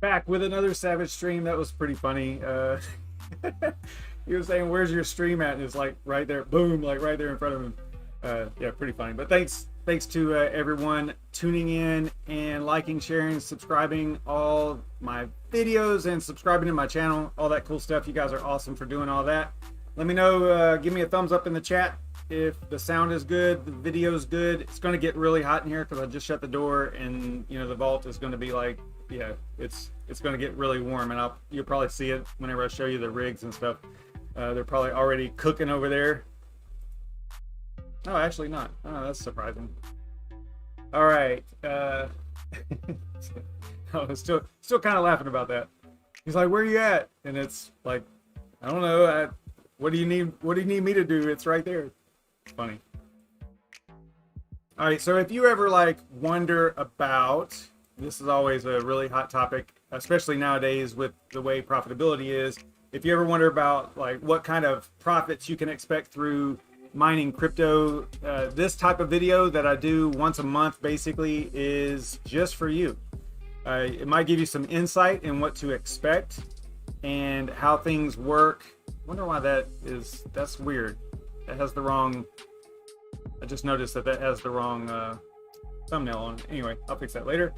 Back with another Savage stream. That was pretty funny. He was saying, "Where's your stream at?" And it's like right there, boom, like right there in front of him. Yeah, pretty funny. But thanks to everyone tuning in and liking, sharing, subscribing all my videos and subscribing to my channel, all that cool stuff. You guys are awesome for doing all that. Let me know. Give me a thumbs up in the chat if the sound is good, the video is good. It's going to get really hot in here because I just shut the door, and you know the vault is going to be like, yeah, it's going to get really warm, and you'll probably see it whenever I show you the rigs and stuff. They're probably already cooking over there. No, actually not. Oh, that's surprising. All right. I was still kind of laughing about that. He's like, "Where are you at?" And it's like, I don't know. What do you need? What do you need me to do? It's right there. It's funny. All right. So if you ever like wonder about, this is always a really hot topic, especially nowadays with the way profitability is. If you ever wonder about like what kind of profits you can expect through mining crypto, this type of video that I do once a month basically is just for you. It might give you some insight in what to expect and how things work. Wonder why that's weird. That has the wrong, I just noticed that has the wrong thumbnail on. Anyway, I'll fix that later.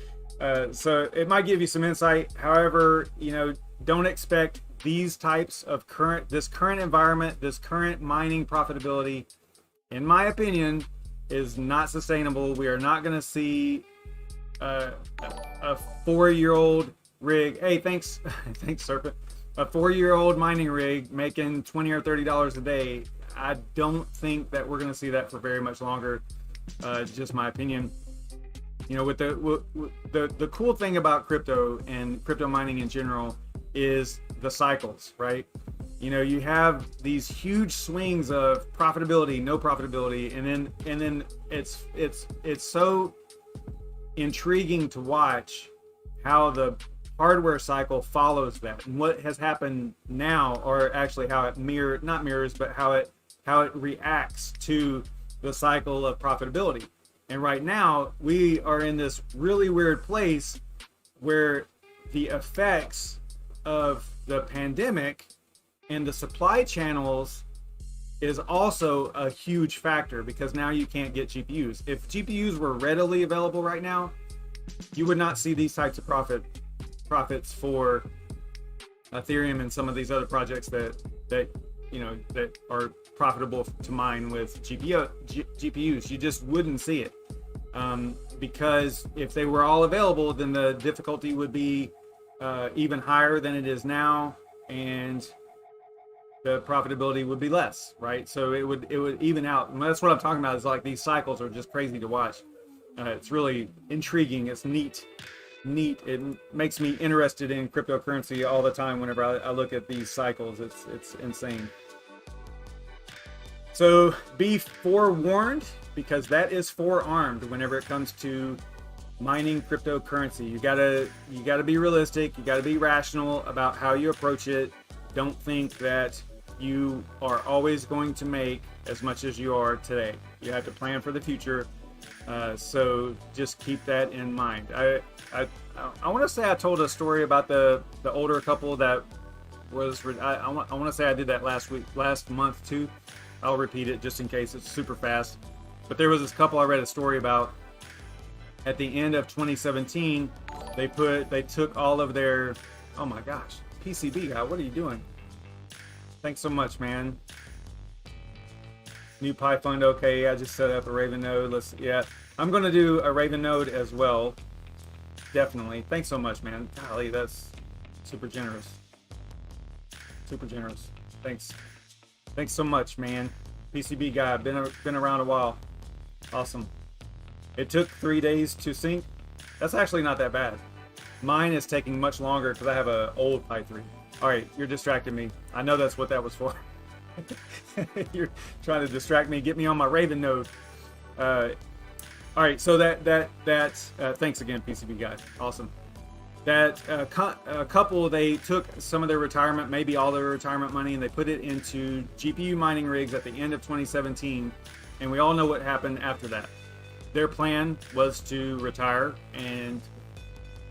So it might give you some insight. However, you know, don't expect these types of this current environment, this current mining profitability, in my opinion, is not sustainable. We are not going to see a 4-year-old rig. Hey, thanks, thanks, Serpent. A 4-year-old mining rig making $20 or $30 a day. I don't think that we're going to see that for very much longer. Just my opinion. You know, with the cool thing about crypto and crypto mining in general is the cycles, right? You know, you have these huge swings of profitability, no profitability, and then it's so intriguing to watch how the hardware cycle follows that, and what has happened now, or actually how it not mirrors, but how it reacts to the cycle of profitability. And right now we are in this really weird place where the effects of the pandemic and the supply channels is also a huge factor, because now you can't get GPUs. If GPUs were readily available right now, you would not see these types of profits for Ethereum and some of these other projects that you know that are profitable to mine with GPUs. You just wouldn't see it, because if they were all available, then the difficulty would be even higher than it is now, and the profitability would be less, right? So it would even out. And that's what I'm talking about, is like these cycles are just crazy to watch. It's really intriguing. It's neat. It makes me interested in cryptocurrency all the time whenever I look at these cycles. It's insane. So be forewarned, because that is forearmed whenever it comes to mining cryptocurrency. You gotta be realistic. You gotta be rational about how you approach it. Don't think that you are always going to make as much as you are today. You have to plan for the future. So just keep that in mind. I want to say I told a story about the older couple that was. I want to say I did that last month too. I'll repeat it just in case. It's super fast. But there was this couple I read a story about. At the end of 2017, they took all of their, oh my gosh, PCB guy, what are you doing? Thanks so much, man. New Pi fund, okay, I just set up a Raven node. Yeah, I'm gonna do a Raven node as well. Definitely. Thanks so much, man. Golly, that's super generous. Super generous. Thanks. Thanks so much, man. PCB guy, been around a while. Awesome. It took 3 days to sync. That's actually not that bad. Mine is taking much longer because I have an old Pi 3. All right, you're distracting me. I know that's what that was for. You're trying to distract me, get me on my Raven node. All right, so thanks again, PCB guy. Awesome. That couple, they took some of their retirement, maybe all their retirement money, and they put it into GPU mining rigs at the end of 2017. And we all know what happened after that. Their plan was to retire and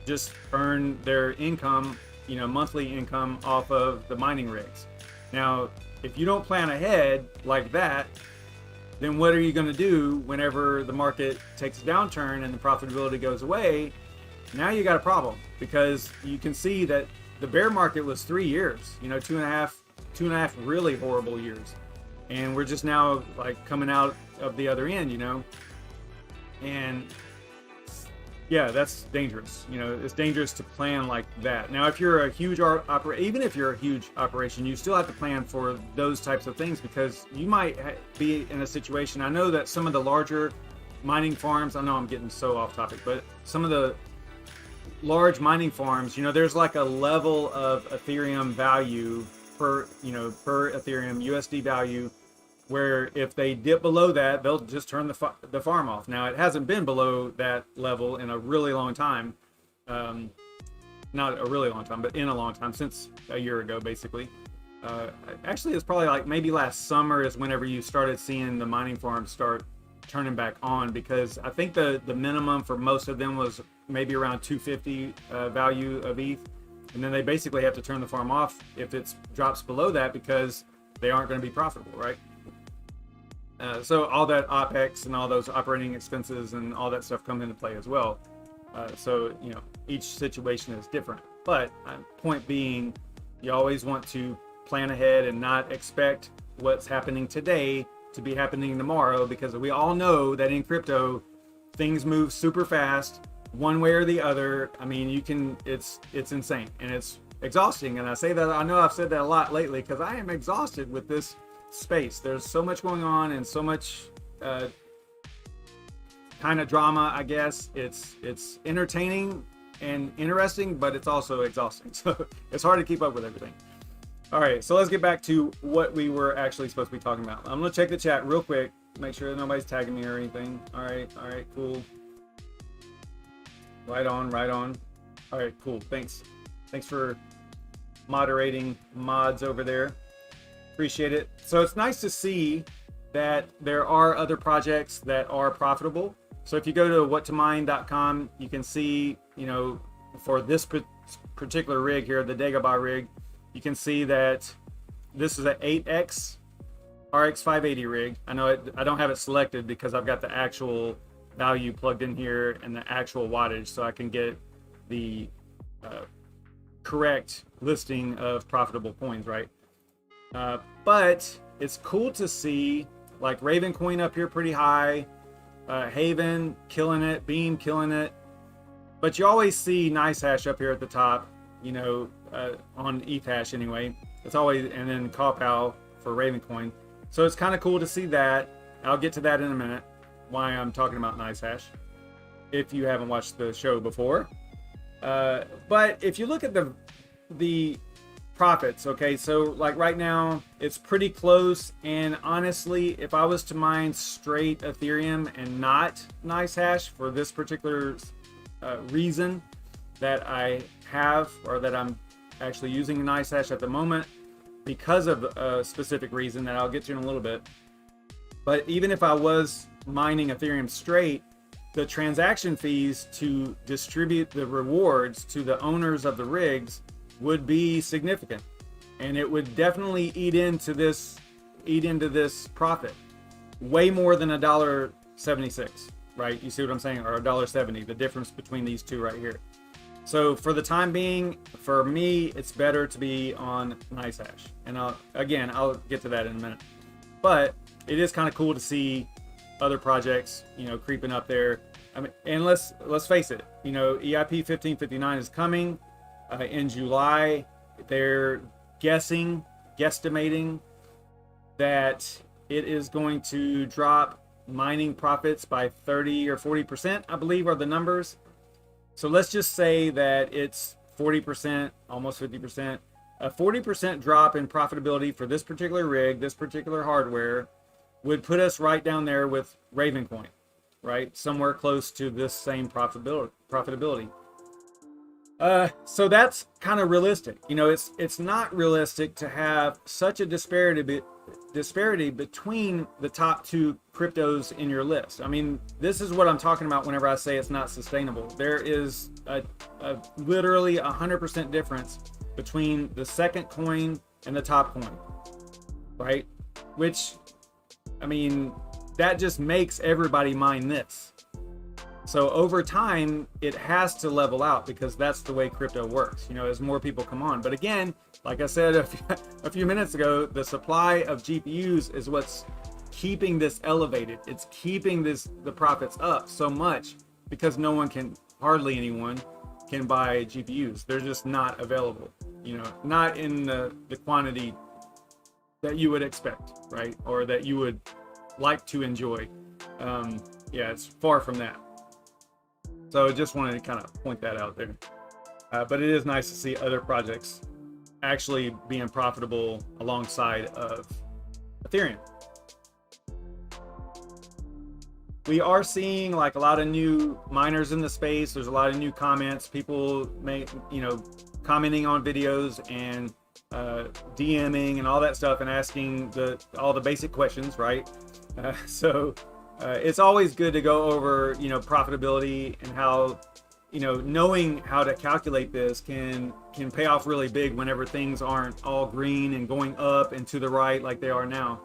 just earn their income, monthly income off of the mining rigs. Now, if you don't plan ahead like that, then what are you going to do whenever the market takes a downturn and the profitability goes away? Now you got a problem, because you can see that the bear market was 3 years, two and a half really horrible years. And we're just now like coming out of the other end, and yeah, that's dangerous. It's dangerous to plan like that. Now, if you're a huge even if you're a huge operation, you still have to plan for those types of things, because you might be in a situation. I know that some of the larger mining farms, I know I'm getting so off topic, but some of the large mining farms, there's like a level of Ethereum value per Ethereum USD value, where if they dip below that, they'll just turn the farm off. Now, it hasn't been below that level in a really long time. Not a really long time, but in a long time, since a year ago, basically. Actually, it's probably like maybe last summer is whenever you started seeing the mining farms start turning back on, because I think the minimum for most of them was maybe around 250 value of ETH. And then they basically have to turn the farm off if it drops below that, because they aren't going to be profitable, right? So all that OPEX and all those operating expenses and all that stuff come into play as well. So, each situation is different. But point being, you always want to plan ahead and not expect what's happening today to be happening tomorrow, because we all know that in crypto, things move super fast, one way or the other. I mean, it's insane and it's exhausting. And I say that, I know I've said that a lot lately, because I am exhausted with this space. There's so much going on and so much kind of drama, I guess. It's entertaining and interesting, but it's also exhausting. So it's hard to keep up with everything. All right, so let's get back to what we were actually supposed to be talking about. I'm gonna check the chat real quick, make sure that nobody's tagging me or anything. All right, cool. Right on. All right, cool. Thanks for moderating mods over there. Appreciate it. So it's nice to see that there are other projects that are profitable. So if you go to whattomine.com, you can see, for this particular rig here, the Dagobah rig, you can see that this is an 8X RX 580 rig. I know I don't have it selected because I've got the actual value plugged in here and the actual wattage, so I can get the correct listing of profitable coins, right? But it's cool to see like Raven coin up here pretty high, Haven killing it, Beam killing it, but you always see NiceHash up here at the top, on Ethash anyway. It's always, and then Cowpal for Raven coin. So it's kind of cool to see that. I'll get to that in a minute, why I'm talking about NiceHash, if you haven't watched the show before. But if you look at the profits, okay, so like right now it's pretty close, and honestly, if I was to mine straight Ethereum and not NiceHash for this particular reason that I have, or that I'm actually using NiceHash at the moment because of a specific reason that I'll get to in a little bit, but even if I was mining Ethereum straight, the transaction fees to distribute the rewards to the owners of the rigs would be significant, and it would definitely eat into this profit way more than $1.76, right? You see what I'm saying? Or $1.70, the difference between these two right here. So for the time being, for me, it's better to be on NiceHash, and I'll get to that in a minute. But it is kind of cool to see other projects, creeping up there. I mean, and let's face it, EIP 1559 is coming in July. They're guesstimating that it is going to drop mining profits by 30 or 40%, I believe are the numbers. So let's just say that it's 40%, almost 50%. A 40% drop in profitability for this particular rig, this particular hardware, would put us right down there with Ravencoin, right? Somewhere close to this same profitability. So that's kind of realistic. It's not realistic to have such a disparity disparity between the top two cryptos in your list. I mean, this is what I'm talking about whenever I say it's not sustainable. There is a literally 100% difference between the second coin and the top coin, right? Which, I mean, that just makes everybody mine this. So over time, it has to level out because that's the way crypto works, you know, as more people come on. But again, like I said a few minutes ago, the supply of GPUs is what's keeping this elevated. It's keeping the profits up so much because hardly anyone can buy GPUs. They're just not available, you know, not in the quantity that you would expect, right? Or that you would like to enjoy. Yeah, it's far from that. So just wanted to kind of point that out there. But it is nice to see other projects actually being profitable alongside of Ethereum. We are seeing like a lot of new miners in the space. There's a lot of new comments. People commenting on videos and DMing and all that stuff and asking all the basic questions, right? So it's always good to go over, you know, profitability and how, you know, knowing how to calculate this can pay off really big whenever things aren't all green and going up and to the right like they are now.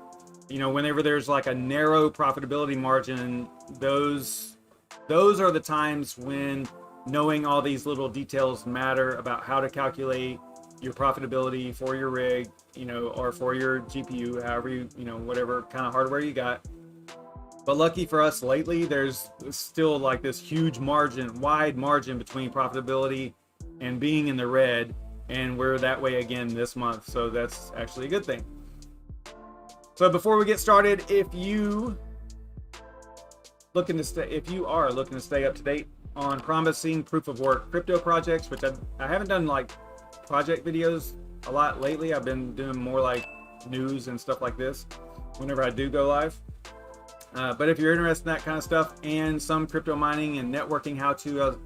You know, whenever there's like a narrow profitability margin, those are the times when knowing all these little details matter about how to calculate your profitability for your rig, you know, or for your GPU, however you know, whatever kind of hardware you got. But lucky for us lately, there's still like this huge wide margin between profitability and being in the red, and we're that way again this month. So that's actually a good thing. So before we get started, if you are looking to stay up to date on promising proof of work crypto projects, which I haven't done like project videos a lot lately. I've been doing more like news and stuff like this whenever I do go live. But if you're interested in that kind of stuff and some crypto mining and networking how-tos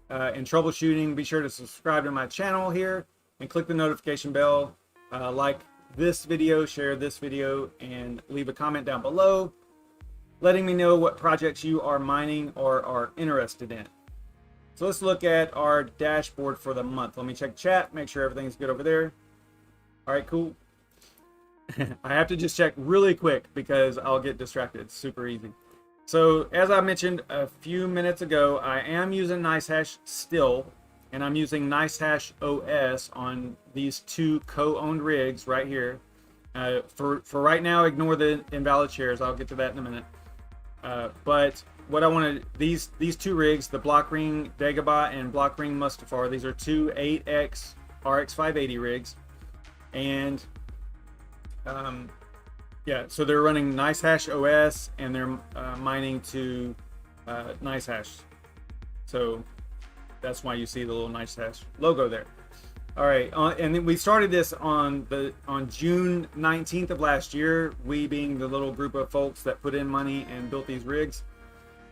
and troubleshooting, be sure to subscribe to my channel here and click the notification bell, like this video, share this video, and leave a comment down below letting me know what projects you are mining or are interested in. So let's look at our dashboard for the month. Let me check chat, make sure everything's good over there. All right, cool. I have to just check really quick because I'll get distracted. It's super easy. So as I mentioned a few minutes ago, I am using NiceHash still, and I'm using NiceHash OS on these two co-owned rigs right here. For right now, ignore the invalid shares. I'll get to that in a minute. But what I want to, these two rigs, the Blockring Dagobah and Blockring Mustafar, these are two 8X RX 580 rigs, and yeah, so they're running NiceHash OS and they're mining to NiceHash. So that's why you see the little NiceHash logo there. All right, and then we started this on June 19th of last year, we being the little group of folks that put in money and built these rigs.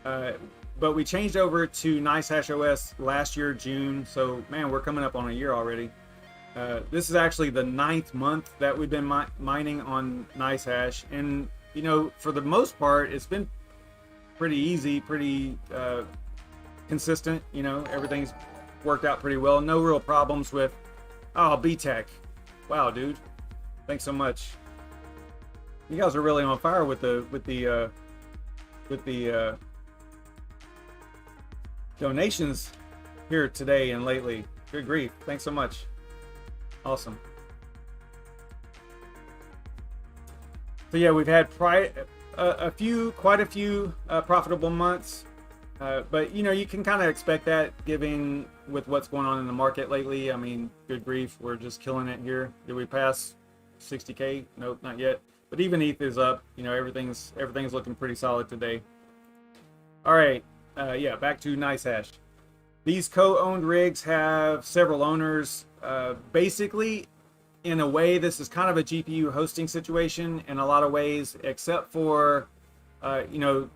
But we changed over to NiceHash OS last year, June. So man, we're coming up on a year already. This is actually the 9th month that we've been mining on NiceHash, and you know, for the most part, it's been pretty easy, pretty consistent. You know, everything's worked out pretty well. No real problems with, oh, BTech. Wow, dude, thanks so much. You guys are really on fire with the donations here today and lately. Good grief, thanks so much. Awesome. So yeah, we've had quite a few profitable months, but you know, you can kind of expect that given with what's going on in the market lately. I mean, good grief, we're just killing it here. Did we pass 60K? Nope, not yet. But even ETH is up. You know, everything's looking pretty solid today. All right, yeah, back to NiceHash. These co-owned rigs have several owners. Basically, in a way, this is kind of a GPU hosting situation in a lot of ways, except for, you know,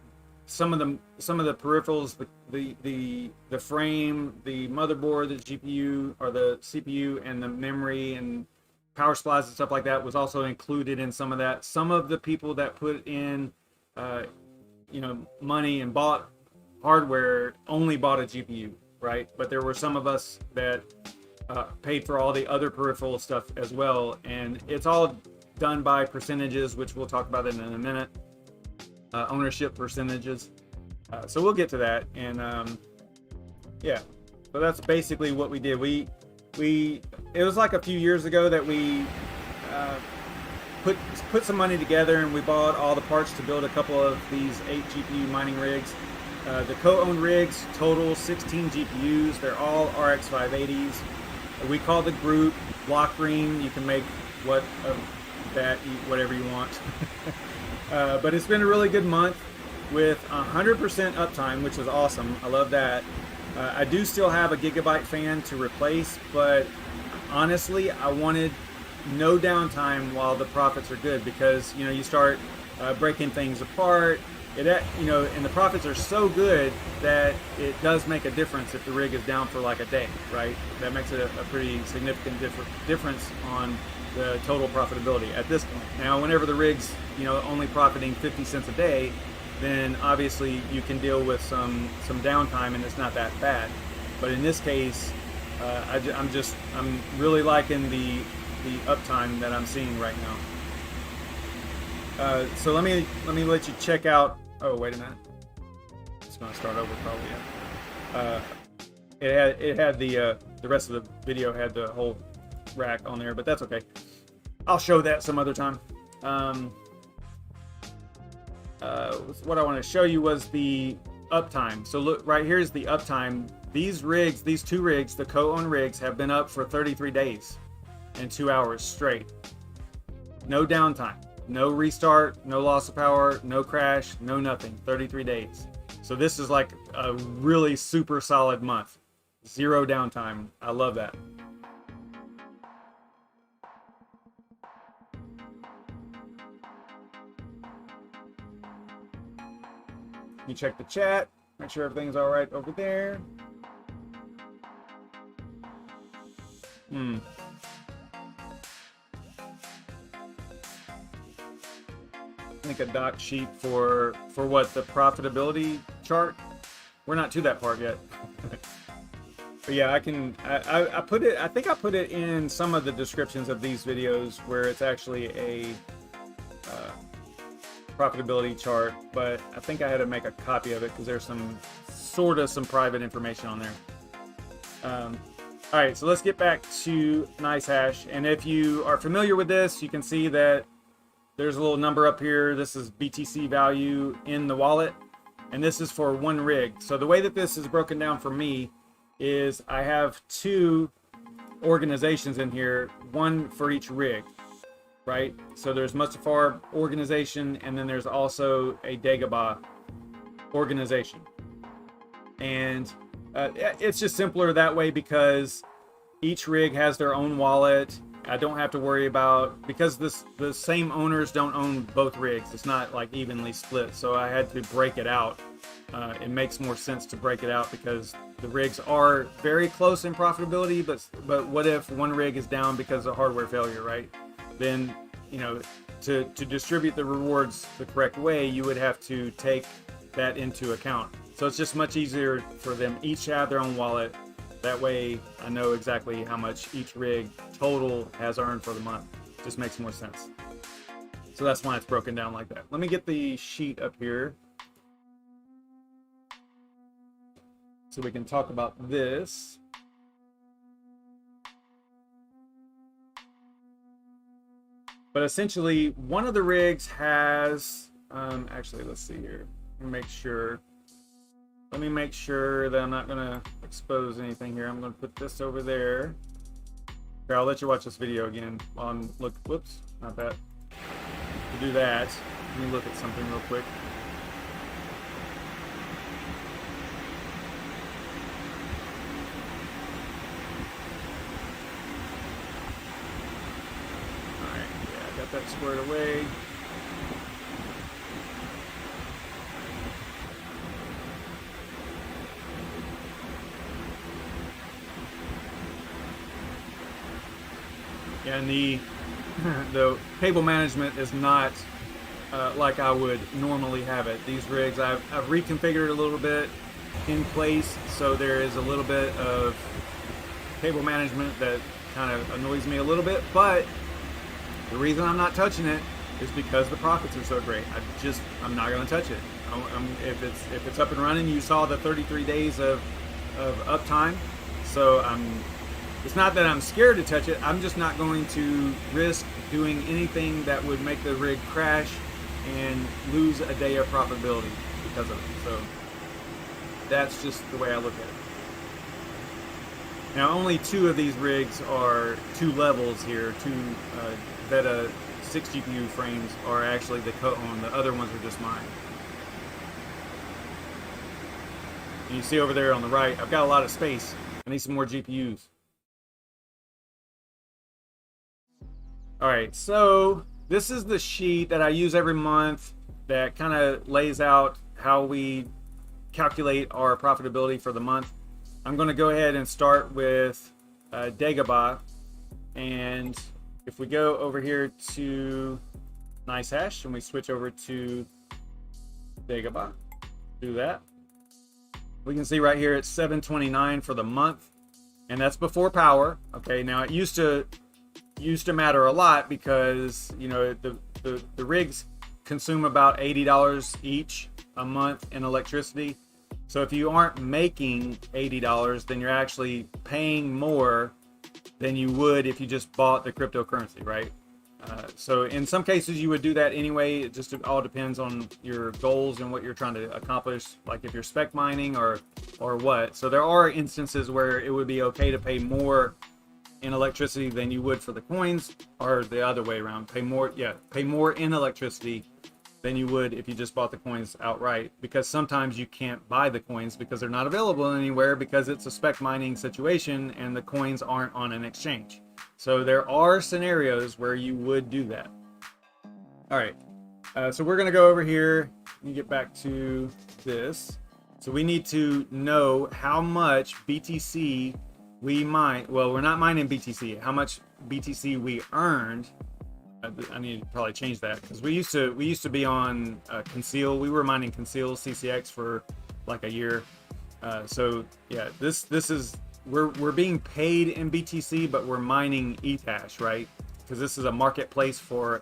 some of the peripherals, the frame, the motherboard, the GPU or the CPU, and the memory, and power supplies and stuff like that was also included in some of that. Some of the people that put in, you know, money and bought hardware only bought a GPU, right? But there were some of us that paid for all the other peripheral stuff as well, and it's all done by percentages, which we'll talk about in a minute. Ownership percentages. So we'll get to that, and yeah. So that's basically what we did. It was like a few years ago that we put some money together, and we bought all the parts to build a couple of these 8 GPU mining rigs. The co-owned rigs total 16 GPUs. They're all RX 580s. We call the group Block Green. You can make what of that, eat whatever you want. But it's been a really good month with 100% uptime, which is awesome. I love that. I do still have a Gigabyte fan to replace, but honestly, I wanted no downtime while the profits are good, because you know, you start breaking things apart. You know, and the profits are so good that it does make a difference if the rig is down for like a day, right? That makes it a pretty significant difference on the total profitability at this point. Now, whenever the rig's, you know, only profiting 50 cents a day, then obviously you can deal with some downtime and it's not that bad. But in this case, I'm really liking the uptime that I'm seeing right now. So let me let you check out. Oh, wait a minute. It's gonna start over probably. Yeah. It had the rest of the video had the whole rack on there, but that's okay. I'll show that some other time. What I want to show you was the uptime. So look, right here's the uptime. These rigs, these 2 rigs, the co-owned rigs, have been up for 33 days and 2 hours straight. No downtime, no restart, no loss of power, no crash, no nothing. 33 days. So this is like a really super solid month. 0 downtime. I love that. You check the chat, make sure everything's all right over there. I think a doc sheet for what, the profitability chart. We're not to that part yet. But yeah, I put it. I think I put it in some of the descriptions of these videos where it's actually a profitability chart, but I think I had to make a copy of it because there's some private information on there. All right, so let's get back to NiceHash. And if you are familiar with this, you can see that there's a little number up here. This is BTC value in the wallet, and this is for 1 rig. So the way that this is broken down for me is I have 2 organizations in here, 1 for each rig, right? So there's Mustafar organization, and then there's also a Dagobah organization. And it's just simpler that way because each rig has their own wallet. I don't have to worry about, because the same owners don't own both rigs. It's not like evenly split. So I had to break it out. It makes more sense to break it out because the rigs are very close in profitability, but what if one rig is down because of hardware failure, right? Then, you know, to distribute the rewards the correct way, you would have to take that into account. So it's just much easier for them each to have their own wallet. That way I know exactly how much each rig total has earned for the month. Just makes more sense. So that's why it's broken down like that. Let me get the sheet up here so we can talk about this. But essentially, one of the rigs has, actually, let's see here. Let me make sure that I'm not going to expose anything here. I'm going to put this over there. Here, I'll let you watch this video again while I'm whoops, not that. To do that, let me look at something real quick. That squared away. And the cable management is not like I would normally have it. These rigs, I've reconfigured a little bit in place, so there is a little bit of cable management that kind of annoys me a little bit, but the reason I'm not touching it is because the profits are so great. I'm not going to touch it. If it's up and running, you saw the 33 days of uptime, so it's not that I'm scared to touch it. I'm just not going to risk doing anything that would make the rig crash and lose a day of profitability because of it. So that's just the way I look at it. Now, only 2 of these rigs are 2 levels here. 2 Veta 6 GPU frames are actually the co-owned. The other ones are just mine. And you see over there on the right, I've got a lot of space. I need some more GPUs. All right, so this is the sheet that I use every month that kind of lays out how we calculate our profitability for the month. I'm going to go ahead and start with Dagobah, and if we go over here to NiceHash and we switch over to Dagobah, do that, we can see right here it's 729 for the month, and that's before power. Okay, now it used to matter a lot because, you know, the rigs consume about $80 each a month in electricity. So if you aren't making $80, then you're actually paying more than you would if you just bought the cryptocurrency, right? So in some cases you would do that anyway. It just all depends on your goals and what you're trying to accomplish, like if you're spec mining or what. So there are instances where it would be okay to pay more in electricity than you would for the coins, or the other way around, pay more in electricity than you would if you just bought the coins outright, because sometimes you can't buy the coins because they're not available anywhere because it's a spec mining situation and the coins aren't on an exchange. So there are scenarios where you would do that. All right, so we're going to go over here and get back to this. So we need to know how much BTC we mine. Well, we're not mining BTC. How much BTC we earned. I need to probably change that because we used to be on Conceal. We were mining Conceal CCX for like a year. So yeah, this is we're being paid in BTC, but we're mining Ethash, right? Because this is a marketplace for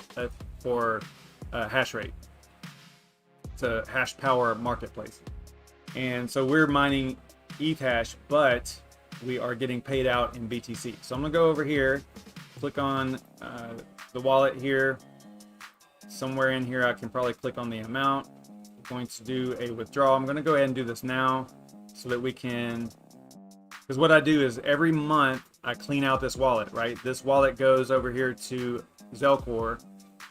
hash rate. It's a hash power marketplace, and so we're mining Ethash, but we are getting paid out in BTC. So I'm gonna go over here, click on the wallet here. Somewhere in here I can probably click on the amount. I'm going to do a withdrawal. I'm going to go ahead and do this now so that we can, because what I do is every month I clean out this wallet, right? This wallet goes over here to Zelcore.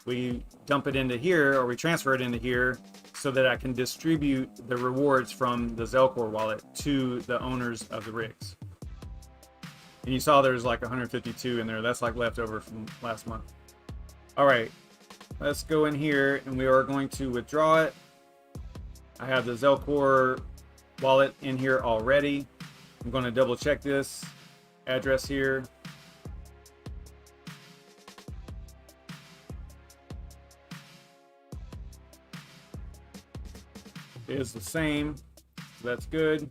We dump it into here, or we transfer it into here so that I can distribute the rewards from the Zelcore wallet to the owners of the rigs. And you saw there's like 152 in there. That's like leftover from last month. All right, let's go in here and we are going to withdraw it. I have the Zelcore wallet in here already. I'm going to double check this address here. It is the same. That's good.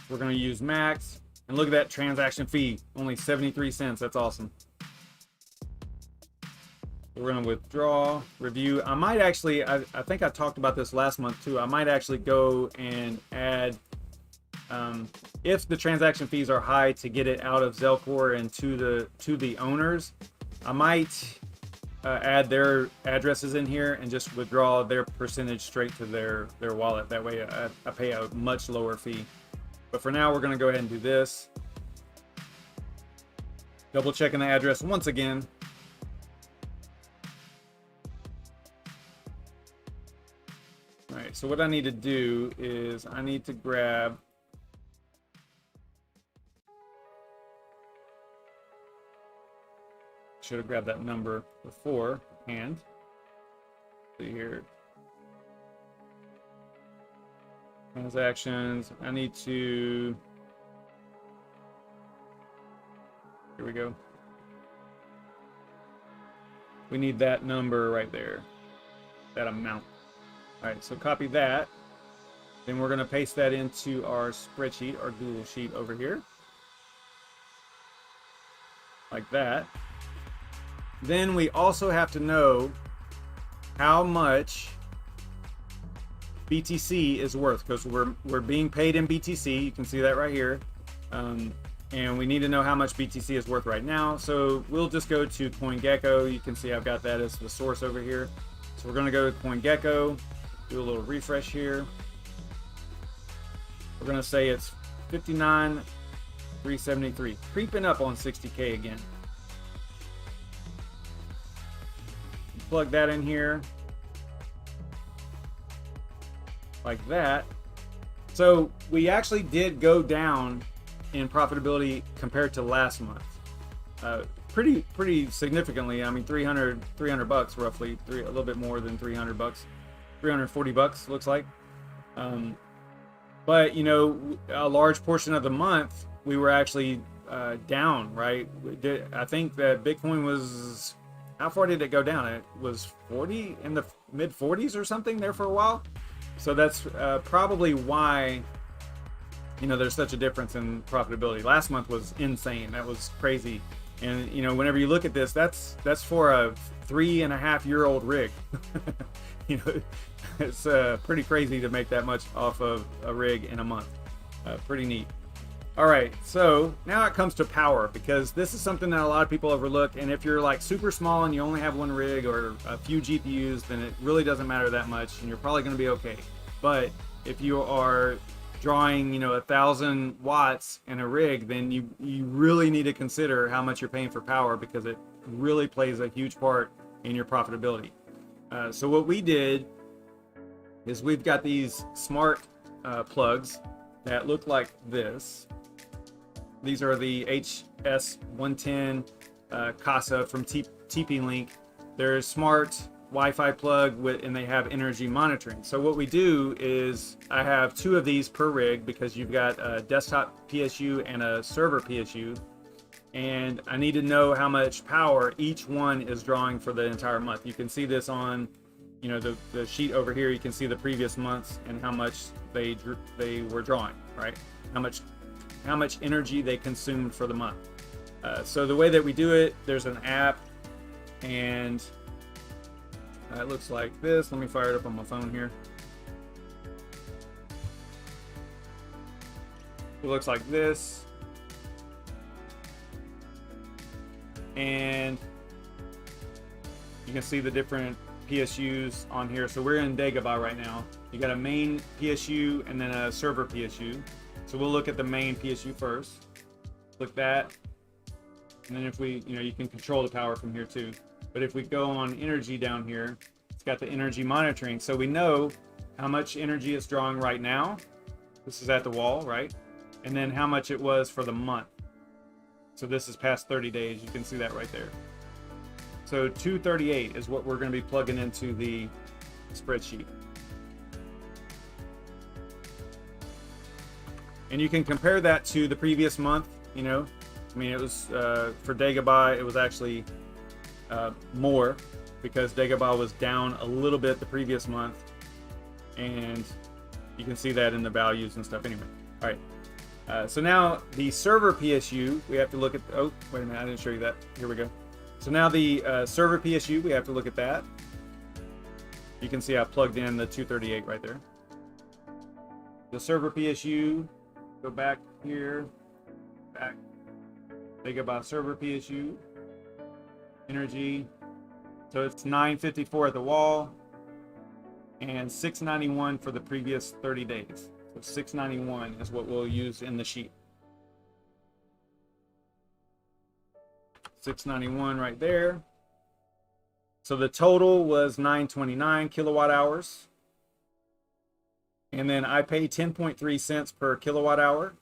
We're going to use max, and look at that transaction fee, only 73 cents. That's awesome. We're going to withdraw, review. I might actually, I think I talked about this last month too. I might actually go and add, if the transaction fees are high, to get it out of Zelcore and to the owners, I might add their addresses in here and just withdraw their percentage straight to their wallet. That way I pay a much lower fee. But for now, we're going to go ahead and do this. Double checking the address once again. All right, so what I need to do is I need to grab, should have grabbed that number beforehand. See here. Transactions. I need to Here we go. We need that number right there, that amount. All right, so copy that. Then we're going to paste that into our spreadsheet, our Google Sheet over here. Like that. Then we also have to know how much BTC is worth, because we're being paid in BTC. You can see that right here. And we need to know how much BTC is worth right now. So we'll just go to CoinGecko. You can see I've got that as the source over here. So we're going to go to CoinGecko, do a little refresh here. We're going to say it's 59,373, creeping up on 60K again. Plug that in here like that. So we actually did go down in profitability compared to last month, pretty significantly. I mean, 300 bucks roughly, a little bit more than 300 bucks, 340 bucks looks like. But you know, a large portion of the month we were actually down, right? I think that Bitcoin was, how far did it go down? It was 40, in the mid 40s or something there for a while. So that's probably why, you know, there's such a difference in profitability. Last month was insane. That was crazy. And you know, whenever you look at this, that's for a 3.5-year-old rig. You know, it's pretty crazy to make that much off of a rig in a month. Pretty neat. All right, so now it comes to power, because this is something that a lot of people overlook. And if you're like super small and you only have one rig or a few GPUs, then it really doesn't matter that much, and you're probably going to be okay. But if you are drawing, you know, 1,000 watts in a rig, then you really need to consider how much you're paying for power, because it really plays a huge part in your profitability. So what we did is we've got these smart plugs that look like this. These are the HS110 CASA from TP-Link. They're a smart Wi-Fi plug and they have energy monitoring. So what we do is I have 2 of these per rig, because you've got a desktop PSU and a server PSU, and I need to know how much power each one is drawing for the entire month. You can see this on, you know, the sheet over here. You can see the previous months and how much they were drawing, right? How much energy they consumed for the month. So the way that we do it, there's an app, and it looks like this. Let me fire it up on my phone here. It looks like this. And you can see the different PSUs on here. So we're in Dagobah right now. You got a main PSU and then a server PSU. So we'll look at the main PSU first. Click that. And then if we, you know, you can control the power from here too. But if we go on energy down here, it's got the energy monitoring. So we know how much energy it's drawing right now. This is at the wall, right? And then how much it was for the month. So this is past 30 days. You can see that right there. So 238 is what we're going to be plugging into the spreadsheet. And you can compare that to the previous month. You know, I mean, it was for Dagobah, it was actually more, because Dagobah was down a little bit the previous month, and you can see that in the values and stuff. Anyway, all right. So now the server PSU, we have to look at. Oh, wait a minute, I didn't show you that. Here we go. So now the server PSU, we have to look at that. You can see I plugged in the 238 right there. The server PSU, go back here, back. They go by server PSU, energy. So it's 954 at the wall and 691 for the previous 30 days. So 691 is what we'll use in the sheet. 691 right there. So the total was 929 kilowatt hours. And then I pay 10.3 cents per kilowatt hour.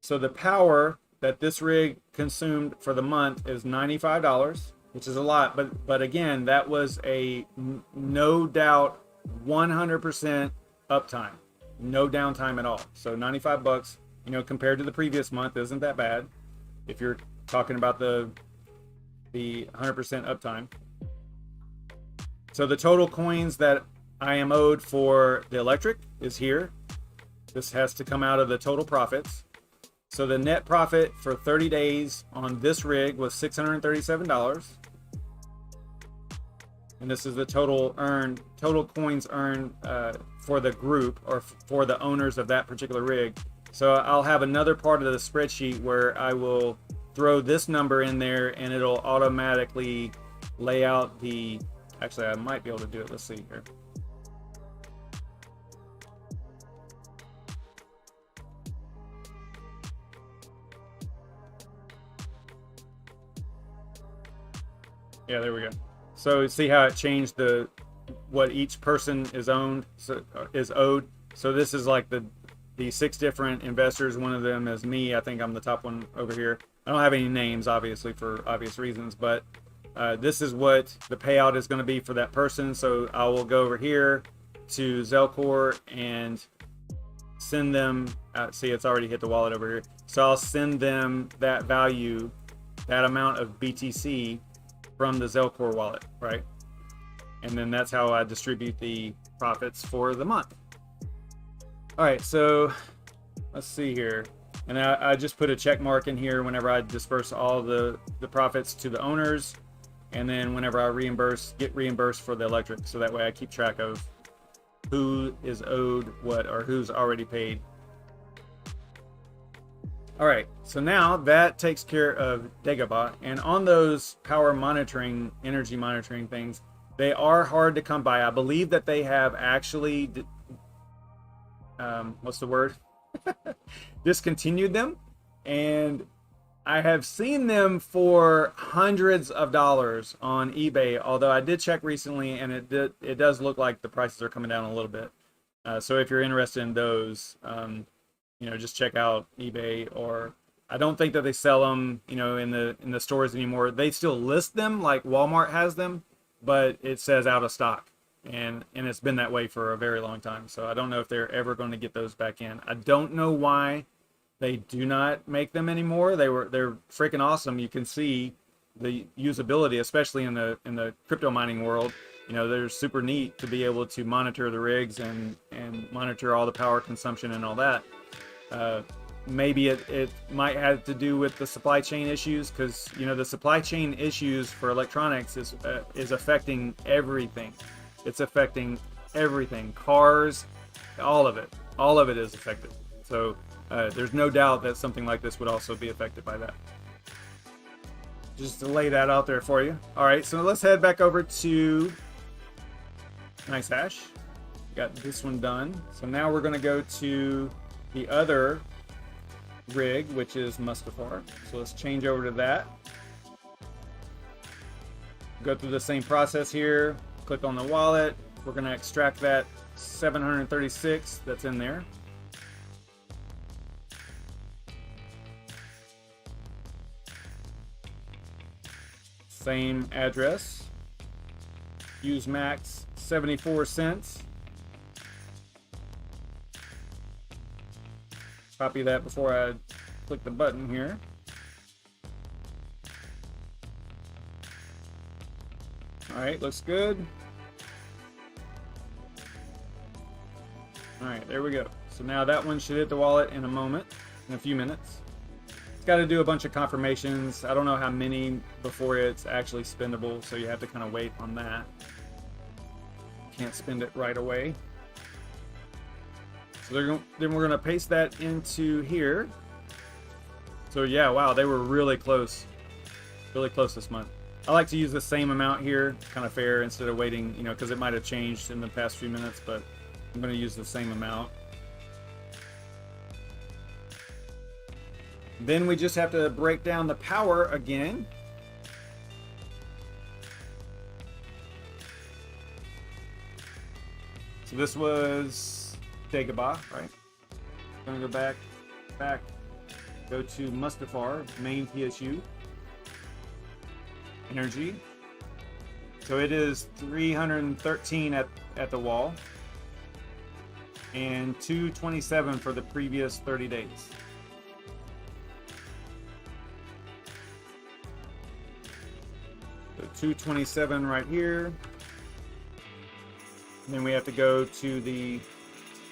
So the power that this rig consumed for the month is $95, which is a lot. But again, that was a no doubt 100% uptime. No downtime at all. So 95 bucks, you know, compared to the previous month, isn't that bad. if you're talking about the 100% uptime. So the total coins that I am owed for the electric is here. This has to come out of the total profits. So the net profit for 30 days on this rig was $637. And this is the total coins earned for the group, or for the owners of that particular rig. So I'll have another part of the spreadsheet where I will throw this number in there and it'll automatically lay out the, actually I might be able to do it. Let's see here. Yeah, there we go. So see how it changed what each person is owed. So this is like the 6 different investors. One of them is me. I think I'm the top one over here. I don't have any names, obviously, for obvious reasons, but this is what the payout is going to be for that person. So I will go over here to Zelcore and send them, see, it's already hit the wallet over here. So I'll send them that value, that amount of BTC from the Zelcore wallet, right? And then that's how I distribute the profits for the month. All right, so let's see here. And I just put a check mark in here whenever I disperse all the profits to the owners. And then whenever I get reimbursed for the electric. So that way I keep track of who is owed what, or who's already paid. All right, so now that takes care of Dagobah. And on those power monitoring, energy monitoring things, they are hard to come by. I believe that they have actually, what's the word? Discontinued them. And I have seen them for hundreds of dollars on eBay, although I did check recently and it does look like the prices are coming down a little bit. So if you're interested in those, you know, just check out eBay. Or I don't think that they sell them, you know, in the stores anymore. They still list them like Walmart has them, but it says out of stock, and it's been that way for a very long time. So I don't know if they're ever going to get those back in. I don't know why they do not make them anymore. They're freaking awesome. You can see the usability, especially in the crypto mining world. You know, they're super neat to be able to monitor the rigs and monitor all the power consumption and all that. Maybe it might have to do with the supply chain issues, because you know the supply chain issues for electronics is affecting everything. It's affecting everything, cars, all of it is affected. So there's no doubt that something like this would also be affected by that. Just to lay that out there for you. All right, so let's head back over to NiceHash. Got this one done. So now we're going to go to the other rig, which is Mustafar. So let's change over to that. Go through the same process here. Click on the wallet. We're going to extract that 736 that's in there. Same address. Use max 74 cents. Copy that before I click the button here. All right, looks good. All right, there we go. So now that one should hit the wallet in a few minutes. It's got to do a bunch of confirmations. I don't know how many before it's actually spendable, so you have to kind of wait on that. Can't spend it right away. So then we're going to paste that into here. So yeah, wow, they were really close this month. I like to use the same amount here, kind of fair, instead of waiting, you know, because it might have changed in the past few minutes, but I'm going to use the same amount. Then we just have to break down the power again. So this was Dagobah, right? I'm going to go back, go to Mustafar, main PSU, energy. So it is 313 at the wall and 227 for the previous 30 days. So 227 right here. And then we have to go to the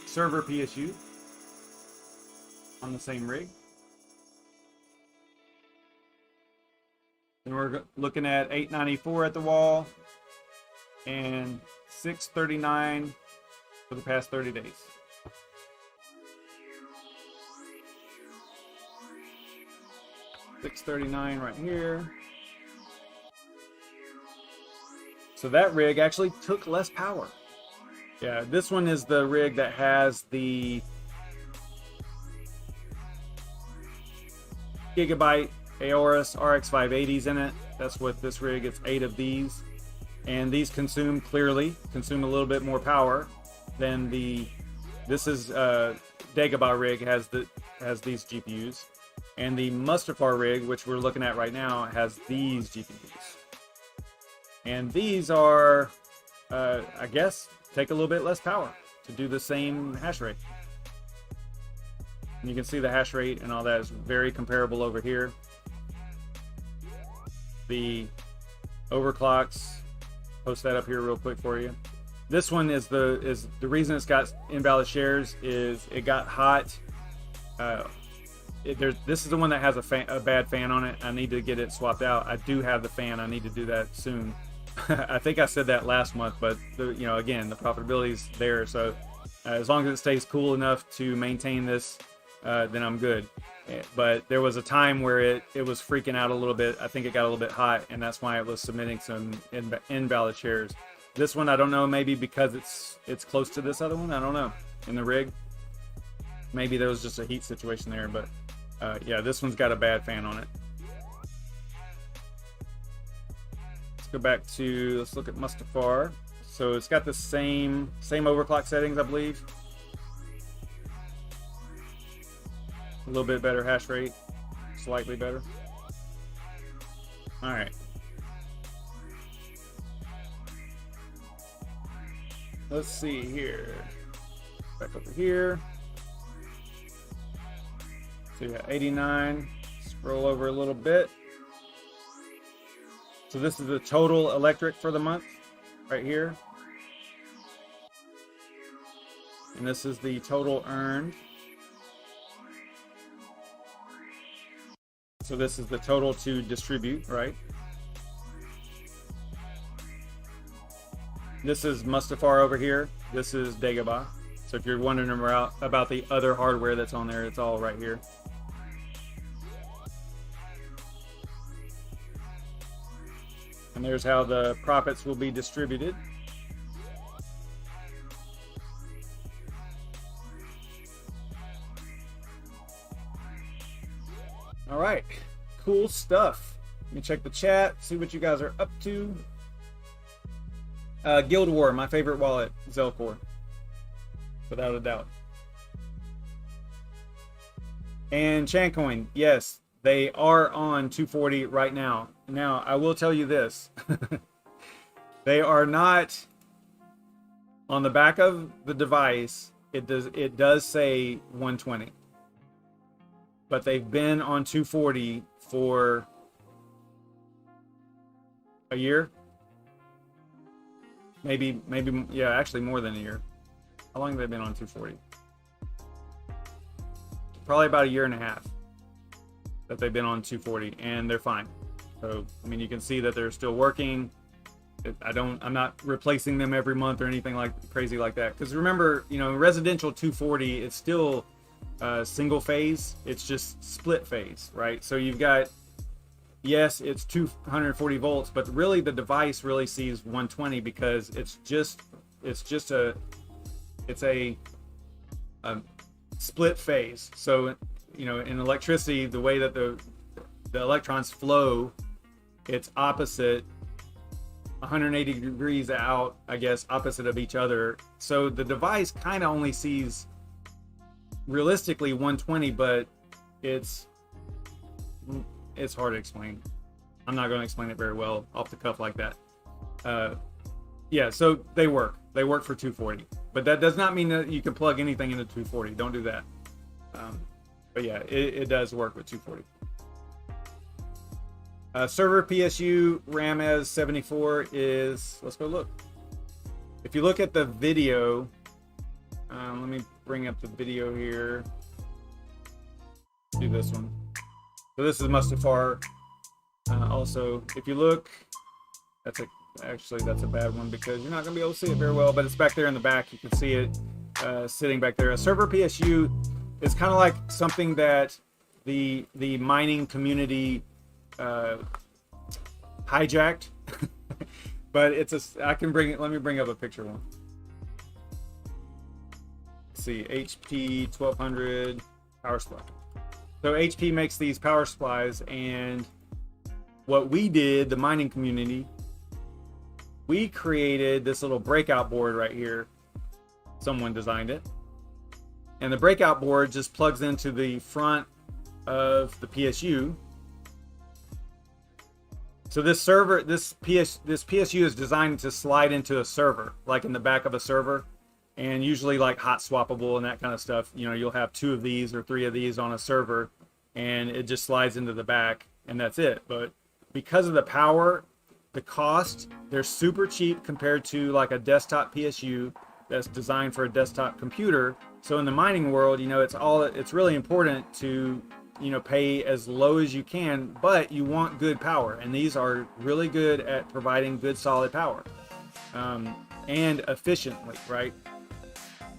server PSU on the same rig. And we're looking at 894 at the wall and 639 for the past 30 days. $639 right here. So that rig actually took less power. Yeah, this one is the rig that has the gigabyte Aorus RX 580s in it. That's what this rig, it's 8 of these. And these clearly consume a little bit more power than this is Dagobah rig has these GPUs. And the Mustafar rig, which we're looking at right now, has these GPUs. And these are, I guess, take a little bit less power to do the same hash rate. And you can see the hash rate and all that is very comparable over here. The overclocks, post that up here real quick for you. This one is the reason it's got invalid shares is it got hot. This is the one that has a bad fan on it. I need to get it swapped out. I do have the fan. I need to do that soon. I think I said that last month, but again, the profitability is there. So as long as it stays cool enough to maintain this, then I'm good. But there was a time where it was freaking out a little bit. I think it got a little bit hot, and that's why it was submitting some invalid shares. This one, I don't know, maybe because it's close to this other one. I don't know. In the rig, maybe there was just a heat situation there, but yeah, this one's got a bad fan on it. Go back to, let's look at Mustafar. So it's got the same overclock settings, I believe. A little bit better hash rate, slightly better. All right. Let's see here. Back over here. So yeah, 89. Scroll over a little bit. So this is the total electric for the month, right here. And this is the total earned. So this is the total to distribute, right? This is Mustafar over here. This is Dagobah. So if you're wondering about the other hardware that's on there, it's all right here. And there's how the profits will be distributed. All right, cool stuff. Let me check the chat, see what you guys are up to. Guild War, my favorite wallet, Zelcore, without a doubt. And Chancoin, yes, they are on 240 right now. Now, I will tell you this. They are not on the back of the device. It does say 120. But they've been on 240 for a year. Maybe, yeah, actually more than a year. How long have they been on 240? Probably about a year and a half that they've been on 240, and they're fine. So, I mean, you can see that they're still working. I'm not replacing them every month or anything like crazy like that. Because remember, residential 240, it's still single phase. It's just split phase, right? So you've got, yes, it's 240 volts, but really the device really sees 120 because it's a split phase. So, in electricity, the way that the electrons flow, it's opposite 180 degrees out, I guess, opposite of each other. So the device kind of only sees realistically 120, but it's hard to explain. I'm not going to explain it very well off the cuff like that. Yeah, so they work for 240, but that does not mean that you can plug anything into 240. Don't do that. But yeah, it does work with 240. Server PSU RAM 74 is, let's go look. If you look at the video, let me bring up the video here. Do this one. So this is Mustafar. Also, if you look, actually that's a bad one because you're not going to be able to see it very well, but it's back there in the back. You can see it sitting back there. A server PSU is kind of like something that the mining community hijacked, but it's a. I can bring it. Let me bring up a picture one. Let's see, HP 1200 power supply. So HP makes these power supplies, and what we did, the mining community, we created this little breakout board right here. Someone designed it, and the breakout board just plugs into the front of the PSU. So this server, this PSU is designed to slide into a server, like in the back of a server, and usually like hot swappable and that kind of stuff. You know, you'll have 2 of these or 3 of these on a server, and it just slides into the back, and that's it. But because of the power, the cost, they're super cheap compared to like a desktop PSU that's designed for a desktop computer. So in the mining world, you know, it's really important to, you know, pay as low as you can, but you want good power, and these are really good at providing good solid power and efficiently, right?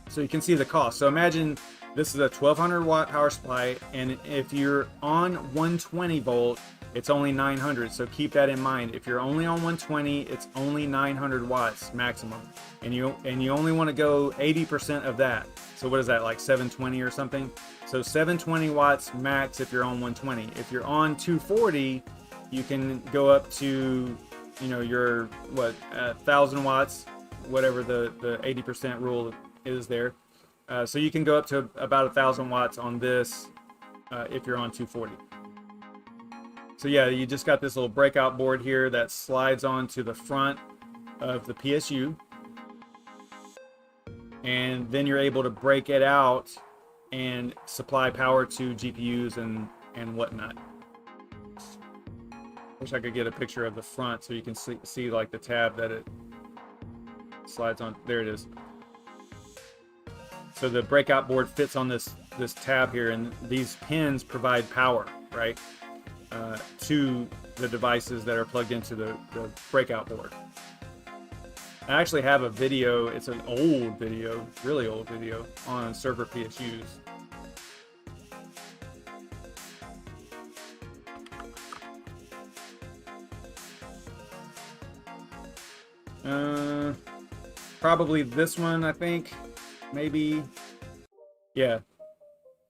So you can see the cost. So imagine this is a 1200 watt power supply, and if you're on 120 volt, it's only 900. So keep that in mind. If you're only on 120, it's only 900 watts maximum, and you only want to go 80% of that. So what is that, like 720 or something? So 720 watts max if you're on 120. If you're on 240, you can go up to, you know, your 1,000 watts, whatever the 80% rule is there. So you can go up to about 1,000 watts on this if you're on 240. So yeah, you just got this little breakout board here that slides onto the front of the PSU, and then you're able to break it out and supply power to GPUs and whatnot. Wish I could get a picture of the front so you can see like the tab that it slides on. There it is. So the breakout board fits on this tab here, and these pins provide power, right, to the devices that are plugged into the breakout board. I actually have a video. It's an old video, really old video, on server PSUs. Probably this one, I think. Maybe. Yeah.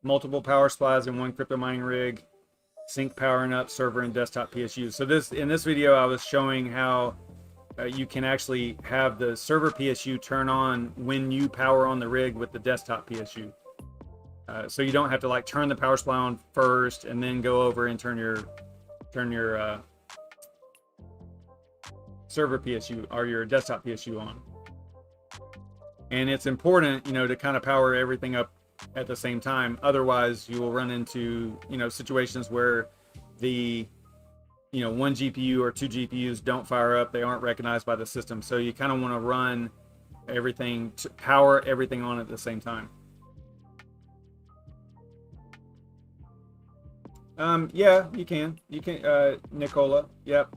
Multiple power supplies in one crypto mining rig. Sync powering up server and desktop PSUs. So in this video, I was showing how you can actually have the server PSU turn on when you power on the rig with the desktop PSU. So you don't have to like turn the power supply on first and then go over and turn your server PSU or your desktop PSU on. And it's important, you know, to kind of power everything up at the same time. Otherwise, you will run into, you know, situations where the, you know, 1 GPU or 2 GPUs don't fire up. They aren't recognized by the system. So you kind of want to run everything, to power everything on at the same time. Yeah, you can. You can, Nicola. Yep.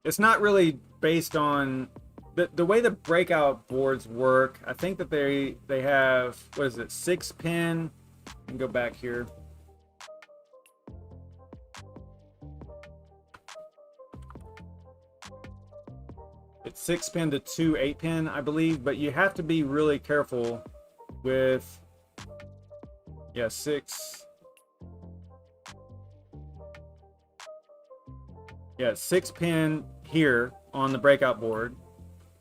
It's not really based on the way the breakout boards work. I think that they have, what is it, 6 pin. And go back here. It's 6 pin to 2 8 pin, I believe, but you have to be really careful with, yeah, 6. Yeah, 6 pin here on the breakout board,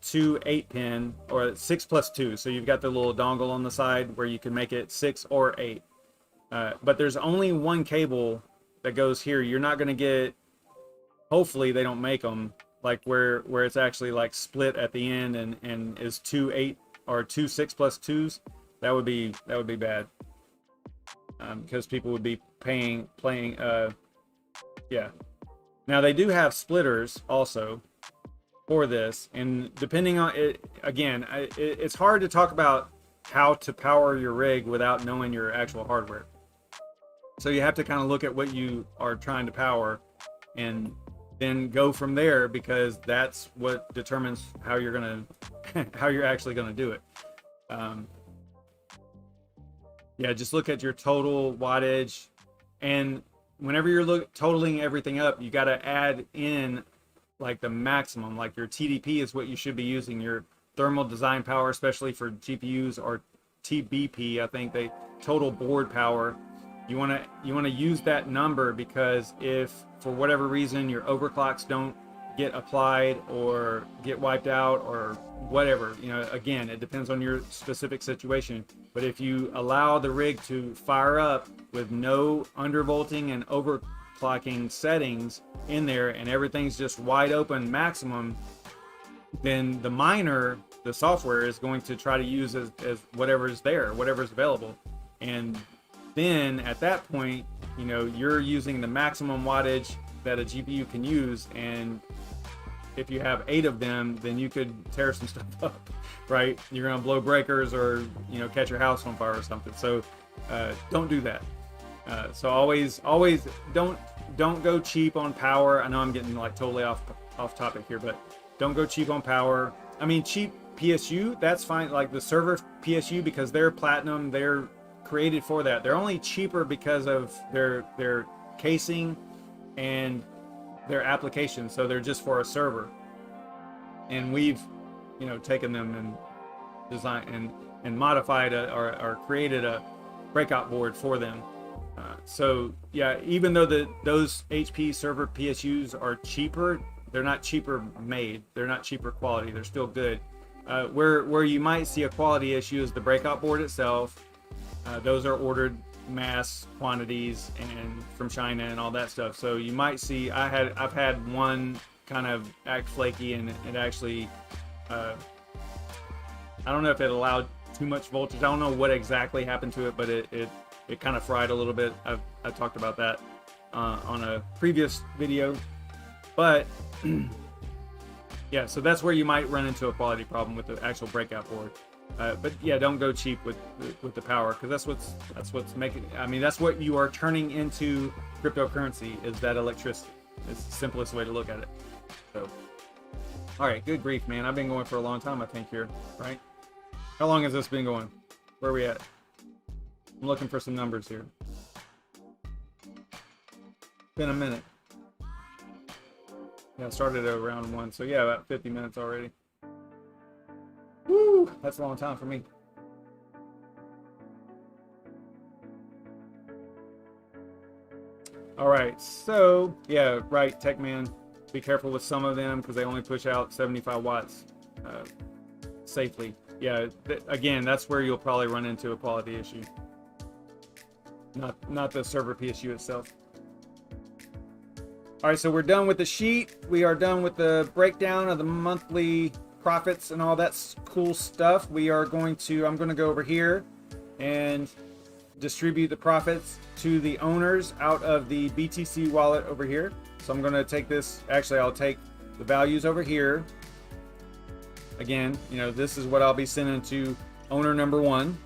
2 8 pin, or 6 plus 2. So you've got the little dongle on the side where you can make it 6 or 8. But there's only one cable that goes here. You're not going to get, hopefully they don't make them like where it's actually like split at the end and is 2 8 or 2 6 plus 2s. That would be bad, because people would be playing yeah. Now they do have splitters also for this, and depending on it, again, it's hard to talk about how to power your rig without knowing your actual hardware. So you have to kind of look at what you are trying to power and then go from there, because that's what determines how you're gonna how you're actually gonna do it. Yeah, just look at your total wattage, and whenever you're totaling everything up, you got to add in like the maximum, like your TDP is what you should be using, your thermal design power, especially for GPUs, or TBP, I think they total board power. You want to use that number, because if for whatever reason your overclocks don't get applied or get wiped out or whatever, you know, again, it depends on your specific situation. But if you allow the rig to fire up with no undervolting and overclocking settings in there, and everything's just wide open maximum, then the miner, the software, is going to try to use as whatever's there, whatever's available. And then at that point, you know, you're using the maximum wattage that a GPU can use, and if you have 8 of them, then you could tear some stuff up, right? You're gonna blow breakers, or, you know, catch your house on fire or something. So don't do that. So always don't go cheap on power. I know I'm getting like totally off topic here, but don't go cheap on power. I mean, cheap PSU, that's fine, like the server PSU, because they're platinum, they're created for that. They're only cheaper because of their casing and their application, so they're just for a server. And we've, you know, taken them and designed and modified or created a breakout board for them. So yeah, even though those HP server PSUs are cheaper, they're not cheaper made, they're not cheaper quality, they're still good. Where you might see a quality issue is the breakout board itself. Those are ordered mass quantities and from China and all that stuff. So you might see, I've had one kind of act flaky, and it actually, I don't know if it allowed too much voltage. I don't know what exactly happened to it, but it kind of fried a little bit. I talked about that on a previous video, but yeah, so that's where you might run into a quality problem with the actual breakout board. But yeah, don't go cheap with the power, because that's what's making, I mean, that's what you are turning into cryptocurrency, is that electricity. It's the simplest way to look at it. So, all right, good grief, man. I've been going for a long time, I think, here, right? How long has this been going? Where are we at? I'm looking for some numbers here. Been a minute. Yeah, I started at around 1, so yeah, about 50 minutes already. Woo, that's a long time for me. All right, so yeah, right, TechMan, be careful with some of them, because they only push out 75 watts safely. Yeah, again, that's where you'll probably run into a quality issue. Not the server PSU itself. All right, so we're done with the sheet. We are done with the breakdown of the monthly profits and all that cool stuff. I'm going to go over here and distribute the profits to the owners out of the BTC wallet over here. So I'm going to take this, actually I'll take the values over here. Again, you know, this is what I'll be sending to owner number 1.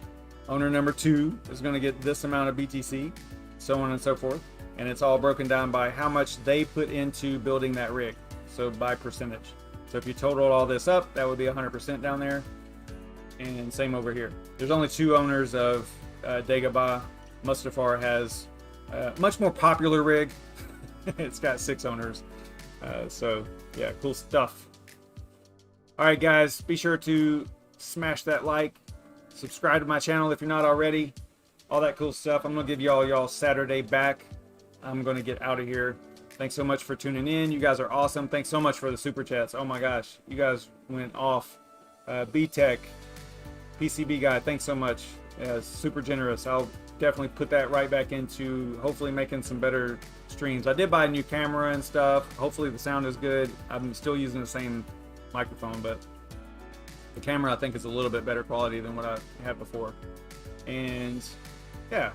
Owner number 2 is going to get this amount of BTC, so on and so forth. And it's all broken down by how much they put into building that rig, so by percentage. So if you total all this up, that would be 100% down there. And same over here. There's only 2 owners of Dagobah. Mustafar has a much more popular rig. It's got 6 owners. So yeah, cool stuff. All right, guys, be sure to smash that like, subscribe to my channel if you're not already, all that cool stuff. I'm gonna give y'all Saturday back. I'm gonna get out of here. Thanks so much for tuning in. You guys are awesome. Thanks so much for the super chats. Oh my gosh, you guys went off. B-Tech, PCB guy, thanks so much. Yeah, super generous. I'll definitely put that right back into hopefully making some better streams. I did buy a new camera and stuff. Hopefully the sound is good. I'm still using the same microphone, but the camera I think is a little bit better quality than what I had before. And yeah,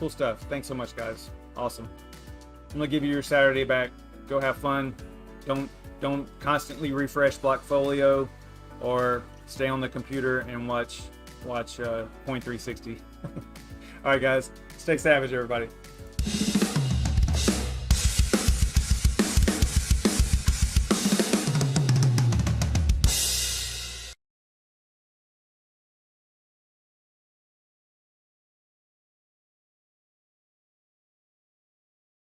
cool stuff. Thanks so much, guys. Awesome. I'm gonna give you your Saturday back. go have fun. Don't constantly refresh Blockfolio, or stay on the computer and watch Point 360. All right, guys, stay savage, everybody.